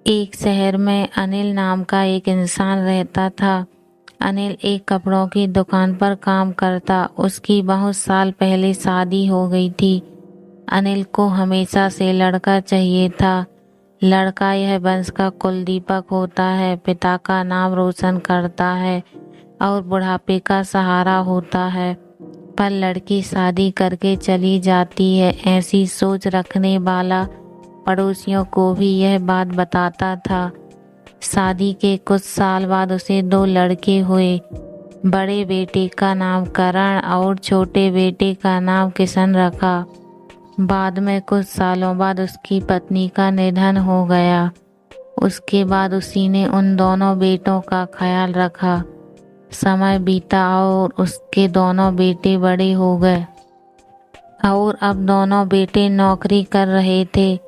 एक शहर में अनिल नाम का एक इंसान रहता था। अनिल एक कपड़ों की दुकान पर काम करता। उसकी बहुत साल पहले शादी हो गई थी। अनिल को हमेशा से लड़का चाहिए था। लड़का यह वंश का कुलदीपक होता है, पिता का नाम रोशन करता है और बुढ़ापे का सहारा होता है। पर लड़की शादी करके चली जाती है, ऐसी सोच रखने वाला पड़ोसियों को भी यह बात बताता था। शादी के कुछ साल बाद उसे 2 लड़के हुए। बड़े बेटे का नाम करण और छोटे बेटे का नाम किशन रखा। बाद में कुछ सालों बाद उसकी पत्नी का निधन हो गया। उसके बाद उसी ने उन दोनों बेटों का ख्याल रखा। समय बीता और उसके दोनों बेटे बड़े हो गए और अब दोनों बेटे नौकरी कर रहे थे।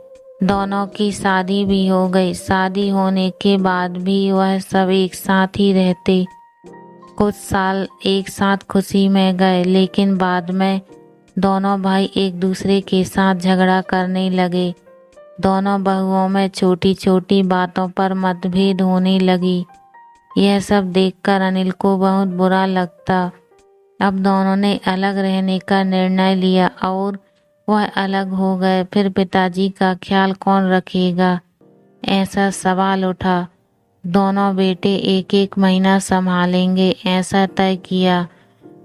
दोनों की शादी भी हो गई। शादी होने के बाद भी वह सब एक साथ ही रहते। कुछ साल एक साथ खुशी में गए, लेकिन बाद में दोनों भाई एक दूसरे के साथ झगड़ा करने लगे। दोनों बहुओं में छोटी छोटी बातों पर मतभेद होने लगी। यह सब देखकर अनिल को बहुत बुरा लगता। अब दोनों ने अलग रहने का निर्णय लिया और वह अलग हो गए। फिर पिताजी का ख्याल कौन रखेगा, ऐसा सवाल उठा। दोनों बेटे एक एक महीना संभालेंगे, ऐसा तय किया।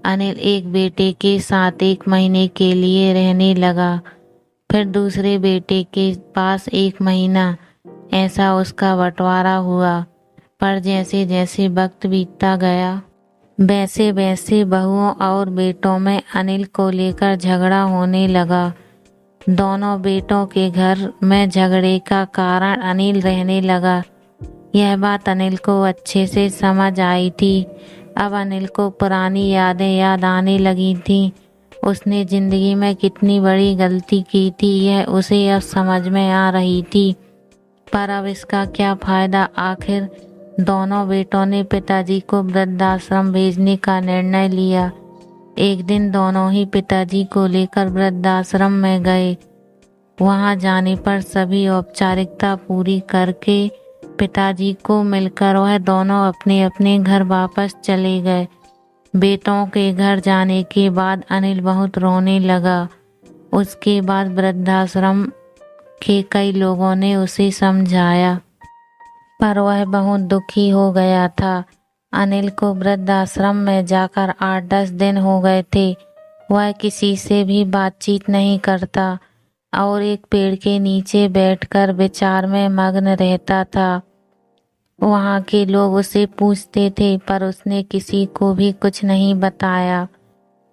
अनिल एक बेटे के साथ 1 महीने के लिए रहने लगा, फिर दूसरे बेटे के पास 1 महीना, ऐसा उसका बंटवारा हुआ। पर जैसे जैसे वक्त बीतता गया वैसे वैसे बहुओं और बेटों में अनिल को लेकर झगड़ा होने लगा। दोनों बेटों के घर में झगड़े का कारण अनिल रहने लगा। यह बात अनिल को अच्छे से समझ आई थी। अब अनिल को पुरानी यादें याद आने लगी थी। उसने जिंदगी में कितनी बड़ी गलती की थी, यह उसे अब समझ में आ रही थी। पर अब इसका क्या फायदा। आखिर दोनों बेटों ने पिताजी को वृद्धाश्रम भेजने का निर्णय लिया। एक दिन दोनों ही पिताजी को लेकर वृद्धाश्रम में गए। वहां जाने पर सभी औपचारिकता पूरी करके पिताजी को मिलकर वह दोनों अपने अपने घर वापस चले गए। बेटों के घर जाने के बाद अनिल बहुत रोने लगा। उसके बाद वृद्धाश्रम के कई लोगों ने उसे समझाया, पर वह बहुत दुखी हो गया था। अनिल को वृद्धाश्रम में जाकर 8-10 दिन हो गए थे। वह किसी से भी बातचीत नहीं करता और एक पेड़ के नीचे बैठकर विचार में मग्न रहता था। वहाँ के लोग उसे पूछते थे, पर उसने किसी को भी कुछ नहीं बताया।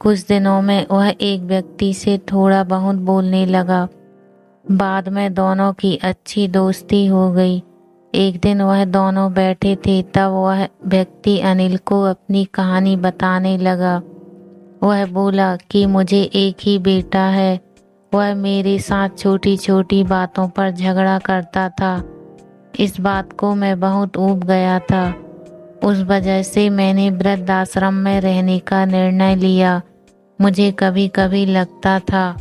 कुछ दिनों में वह एक व्यक्ति से थोड़ा बहुत बोलने लगा। बाद में दोनों की अच्छी दोस्ती हो गई। एक दिन वह दोनों बैठे थे, तब वह व्यक्ति अनिल को अपनी कहानी बताने लगा। वह बोला कि मुझे एक ही बेटा है। वह मेरे साथ छोटी छोटी बातों पर झगड़ा करता था। इस बात को मैं बहुत ऊब गया था। उस वजह से मैंने वृद्धाश्रम में रहने का निर्णय लिया। मुझे कभी कभी लगता था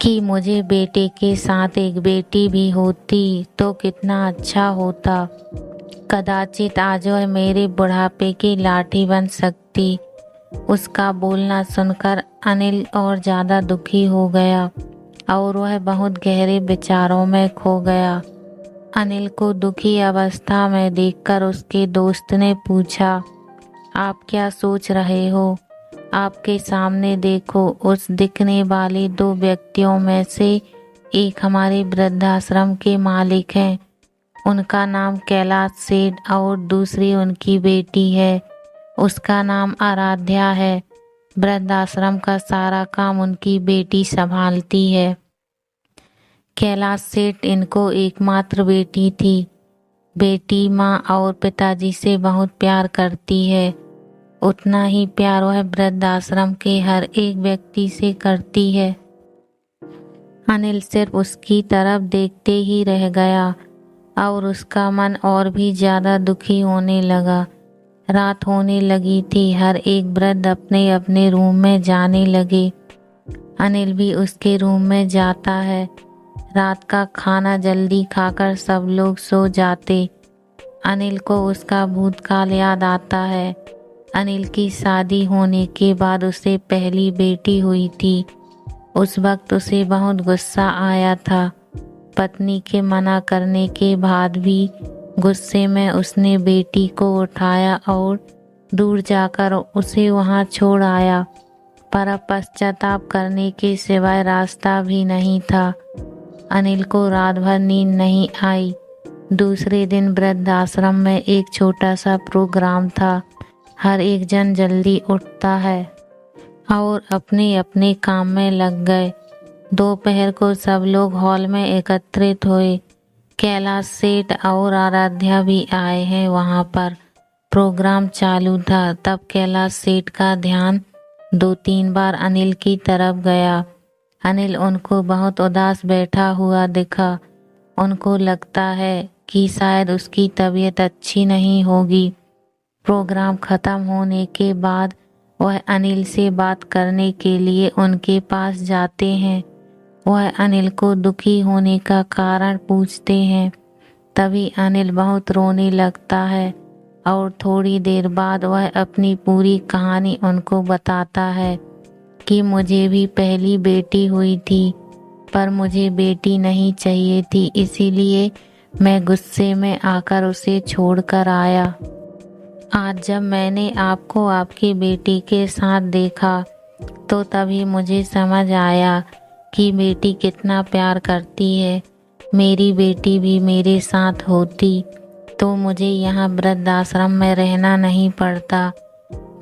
कि मुझे बेटे के साथ एक बेटी भी होती तो कितना अच्छा होता। कदाचित आज वह मेरे बुढ़ापे की लाठी बन सकती। उसका बोलना सुनकर अनिल और ज्यादा दुखी हो गया और वह बहुत गहरे विचारों में खो गया। अनिल को दुखी अवस्था में देखकर उसके दोस्त ने पूछा, आप क्या सोच रहे हो? आपके सामने देखो, उस दिखने वाले 2 व्यक्तियों में से एक हमारे वृद्धाश्रम के मालिक हैं। उनका नाम कैलाश सेठ और दूसरी उनकी बेटी है। उसका नाम आराध्या है। वृद्धाश्रम का सारा काम उनकी बेटी संभालती है। कैलाश सेठ इनको एकमात्र बेटी थी। बेटी माँ और पिताजी से बहुत प्यार करती है। उतना ही प्यार वह वृद्धाश्रम के हर एक व्यक्ति से करती है। अनिल सिर्फ उसकी तरफ देखते ही रह गया और उसका मन और भी ज्यादा दुखी होने लगा। रात होने लगी थी। हर एक वृद्ध अपने अपने रूम में जाने लगे। अनिल भी उसके रूम में जाता है। रात का खाना जल्दी खाकर सब लोग सो जाते। अनिल को उसका भूतकाल याद आता है। अनिल की शादी होने के बाद उसे पहली बेटी हुई थी। उस वक्त उसे बहुत गुस्सा आया था। पत्नी के मना करने के बाद भी गुस्से में उसने बेटी को उठाया और दूर जाकर उसे वहां छोड़ आया, पर अब पश्चाताप करने के सिवाय रास्ता भी नहीं था। अनिल को रात भर नींद नहीं आई। दूसरे दिन वृद्धाश्रम में एक छोटा सा प्रोग्राम था। हर एक जन जल्दी उठता है और अपने अपने काम में लग गए। दोपहर को सब लोग हॉल में एकत्रित हुए। कैलाश सेठ और आराध्या भी आए हैं वहां पर। प्रोग्राम चालू था। तब कैलाश सेठ का ध्यान 2-3 बार अनिल की तरफ गया। अनिल उनको बहुत उदास बैठा हुआ दिखा। उनको लगता है कि शायद उसकी तबीयत अच्छी नहीं होगी। प्रोग्राम खत्म होने के बाद वह अनिल से बात करने के लिए उनके पास जाते हैं। वह अनिल को दुखी होने का कारण पूछते हैं। तभी अनिल बहुत रोने लगता है और थोड़ी देर बाद वह अपनी पूरी कहानी उनको बताता है कि मुझे भी पहली बेटी हुई थी, पर मुझे बेटी नहीं चाहिए थी, इसीलिए मैं गुस्से में आकर उसे छोड़कर आया। आज जब मैंने आपको आपकी बेटी के साथ देखा तो तभी मुझे समझ आया कि बेटी कितना प्यार करती है। मेरी बेटी भी मेरे साथ होती तो मुझे यहाँ वृद्धाश्रम में रहना नहीं पड़ता।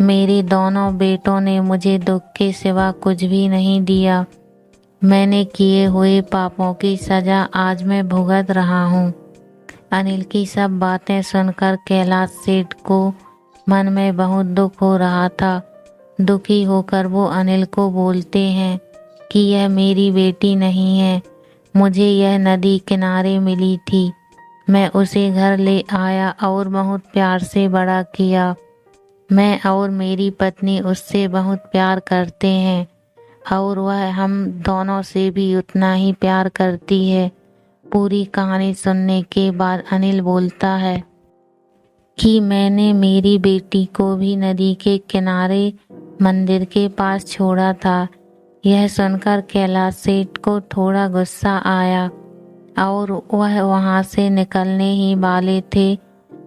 मेरे दोनों बेटों ने मुझे दुख के सिवा कुछ भी नहीं दिया। मैंने किए हुए पापों की सजा आज मैं भुगत रहा हूँ। अनिल की सब बातें सुनकर कैलाश सेठ को मन में बहुत दुख हो रहा था। दुखी होकर वो अनिल को बोलते हैं कि यह मेरी बेटी नहीं है, मुझे यह नदी किनारे मिली थी। मैं उसे घर ले आया और बहुत प्यार से बड़ा किया। मैं और मेरी पत्नी उससे बहुत प्यार करते हैं और वह हम दोनों से भी उतना ही प्यार करती है। पूरी कहानी सुनने के बाद अनिल बोलता है कि मैंने मेरी बेटी को भी नदी के किनारे मंदिर के पास छोड़ा था। यह सुनकर कैलाश सेठ को थोड़ा गुस्सा आया और वह वहां से निकलने ही वाले थे।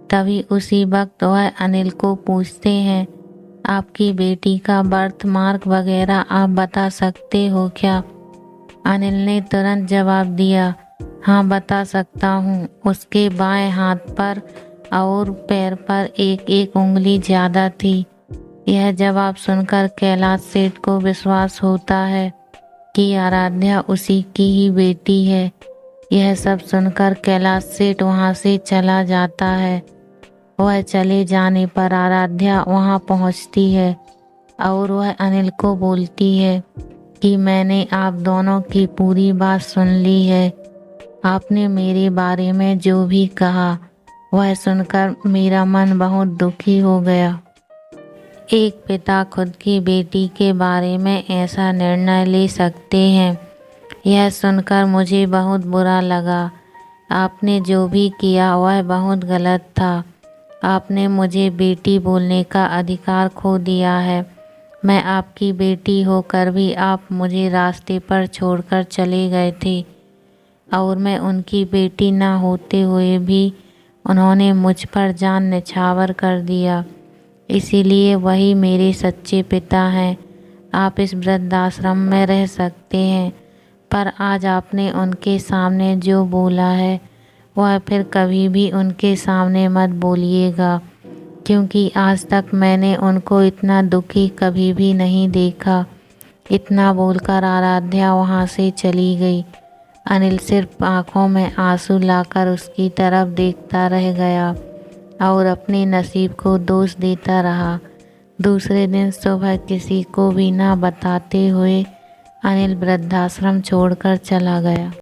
तभी उसी वक्त वह अनिल को पूछते हैं, आपकी बेटी का बर्थ मार्क वगैरह आप बता सकते हो क्या? अनिल ने तुरंत जवाब दिया, हाँ बता सकता हूँ। उसके बाएं हाथ पर और पैर पर एक उंगली ज्यादा थी। यह जवाब सुनकर कैलाश सेठ को विश्वास होता है कि आराध्या उसी की ही बेटी है। यह सब सुनकर कैलाश सेठ वहां से चला जाता है। वह चले जाने पर आराध्या वहां पहुंचती है और वह अनिल को बोलती है कि मैंने आप दोनों की पूरी बात सुन ली है। आपने मेरे बारे में जो भी कहा वह सुनकर मेरा मन बहुत दुखी हो गया। एक पिता खुद की बेटी के बारे में ऐसा निर्णय ले सकते हैं, यह सुनकर मुझे बहुत बुरा लगा। आपने जो भी किया वह बहुत गलत था। आपने मुझे बेटी बोलने का अधिकार खो दिया है। मैं आपकी बेटी होकर भी आप मुझे रास्ते पर छोड़कर चले गए थे और मैं उनकी बेटी ना होते हुए भी उन्होंने मुझ पर जान निछावर कर दिया। इसीलिए वही मेरे सच्चे पिता हैं। आप इस वृद्धाश्रम में रह सकते हैं, पर आज आपने उनके सामने जो बोला है वह फिर कभी भी उनके सामने मत बोलिएगा, क्योंकि आज तक मैंने उनको इतना दुखी कभी भी नहीं देखा। इतना बोलकर आराध्या वहाँ से चली गई। अनिल सिर्फ आंखों में आंसू लाकर उसकी तरफ देखता रह गया और अपने नसीब को दोष देता रहा। दूसरे दिन सुबह किसी को भी ना बताते हुए अनिल वृद्धाश्रम छोड़कर चला गया।